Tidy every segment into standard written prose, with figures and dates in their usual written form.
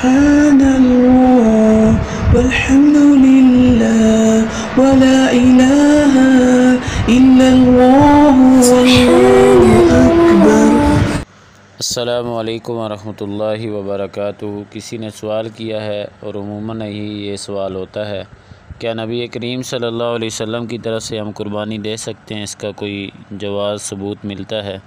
سبحان اللہ والحمد للہ ولا الہ الا اللہ واللہ اکبر۔ السلام علیکم ورحمۃ اللہ وبرکاتہ۔ کسی نے سوال کیا ہے اور عموماً ہی یہ سوال ہوتا ہے، کیا نبی کریم صلی اللہ علیہ وسلم کی طرف سے ہم قربانی دے سکتے ہیں؟ اس کا کوئی جواز ثبوت ملتا ہے؟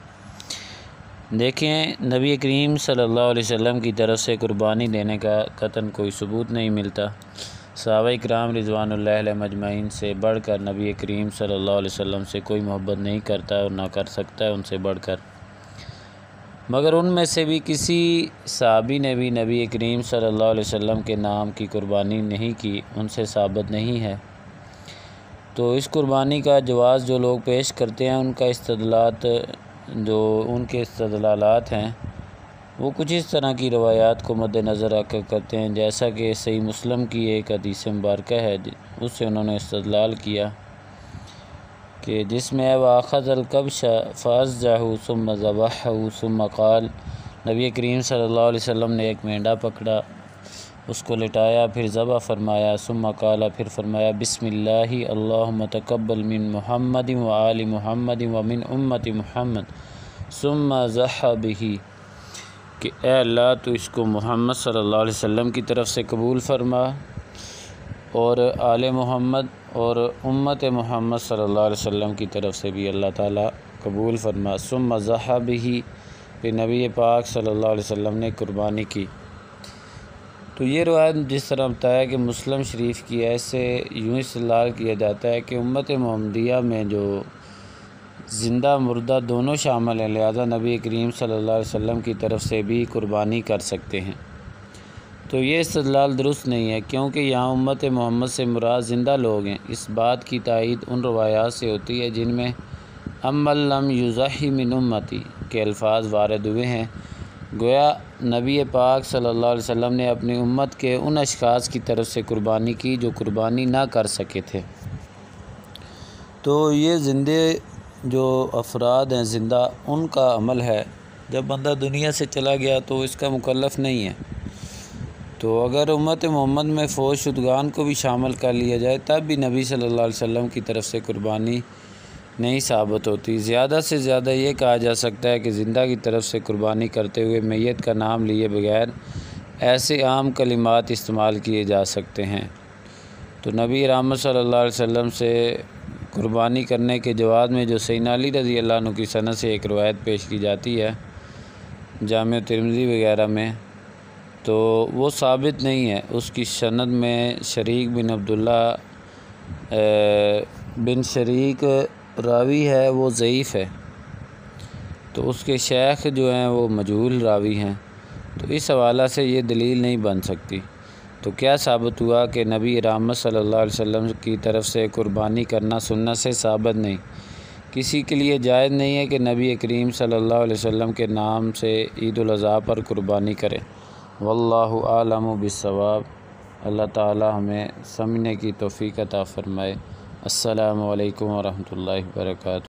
دیکھیں، نبی کریم صلی اللہ علیہ وسلم کی طرف سے قربانی دینے کا قطعاً کوئی ثبوت نہیں ملتا۔ صحابہ کرام رضوان اللہ علیہ مجمعین سے بڑھ کر نبی کریم صلی اللہ علیہ وسلم سے کوئی محبت نہیں کرتا اور نہ کر سکتا ہے ان سے بڑھ کر، مگر ان میں سے بھی کسی صحابی نے بھی نبی کریم صلی اللہ علیہ وسلم کے نام کی قربانی نہیں کی، ان سے ثابت نہیں ہے۔ تو اس قربانی کا جواز جو لوگ پیش کرتے ہیں، ان کے استدلالات ہیں وہ کچھ اس طرح کی روایات کو مد نظر رکھ کر کرتے ہیں، جیسا کہ صحیح مسلم کی ایک حدیث مبارکہ ہے، اس سے انہوں نے استدلال کیا کہ جس میں وَأَخَذَ الْكَبْشَ فَأَزْجَعَهُ ثُمَّ ذَبَحَهُ ثُمَّ قال، نبی کریم صلی اللہ علیہ وسلم نے ایک مینڈا پکڑا، اس کو لٹایا، پھر ذبح فرمایا، ثم قال، پھر فرمایا بسم اللہ اللہم تقبل من محمد وآل محمد ومن امت محمد ثم ضحى به، کہ اے اللہ تو اس کو محمد صلی اللہ علیہ وسلم کی طرف سے قبول فرما اور آل محمد اور امت محمد صلی اللہ علیہ وسلم کی طرف سے بھی اللہ تعالیٰ قبول فرما، ثم ضحى به، پھر نبی پاک صلی اللہ علیہ وسلم نے قربانی کی۔ تو یہ روایت جس طرح بتایا کہ مسلم شریف کی ہے، اس سے یوں استدلال کیا جاتا ہے کہ امت محمدیہ میں جو زندہ مردہ دونوں شامل ہیں، لہذا نبی کریم صلی اللہ علیہ وسلم کی طرف سے بھی قربانی کر سکتے ہیں۔ تو یہ استدلال درست نہیں ہے، کیونکہ یہاں امت محمد سے مراد زندہ لوگ ہیں۔ اس بات کی تائید ان روایات سے ہوتی ہے جن میں اَمَّن لَّمْ يُضَحِّ مِنْ أُمَّتِي کے الفاظ وارد ہوئے ہیں، گویا نبی پاک صلی اللہ علیہ وسلم نے اپنی امت کے ان اشخاص کی طرف سے قربانی کی جو قربانی نہ کر سکے تھے۔ تو یہ زندے جو افراد ہیں زندہ، ان کا عمل ہے، جب بندہ دنیا سے چلا گیا تو اس کا مکلف نہیں ہے۔ تو اگر امت محمد میں فوت شدگان کو بھی شامل کر لیا جائے تب بھی نبی صلی اللہ علیہ وسلم کی طرف سے قربانی نہیں ثابت ہوتی۔ زیادہ سے زیادہ یہ کہا جا سکتا ہے کہ زندہ کی طرف سے قربانی کرتے ہوئے میت کا نام لیے بغیر ایسے عام کلمات استعمال کیے جا سکتے ہیں۔ تو نبی رحمت صلی اللہ علیہ وسلم سے قربانی کرنے کے جواز میں جو سیدنا علی رضی اللہ عنہ کی سند سے ایک روایت پیش کی جاتی ہے جامع ترمذی وغیرہ میں، تو وہ ثابت نہیں ہے۔ اس کی سند میں شریک بن عبداللہ بن شریک راوی ہے، وہ ضعیف ہے، تو اس کے شیخ جو ہیں وہ مجہول راوی ہیں، تو اس حوالہ سے یہ دلیل نہیں بن سکتی۔ تو کیا ثابت ہوا کہ نبی رحمت صلی اللہ علیہ وسلم کی طرف سے قربانی کرنا سنت سے ثابت نہیں۔ کسی کے لیے جائز نہیں ہے کہ نبی کریم صلی اللہ علیہ وسلم کے نام سے عید الاضحیٰ پر قربانی کرے۔ واللہ اعلم بالصواب۔ اللہ تعالی ہمیں سمجھنے کی توفیق عطا فرمائے۔ السلام علیکم ورحمۃ اللہ وبرکاتہ۔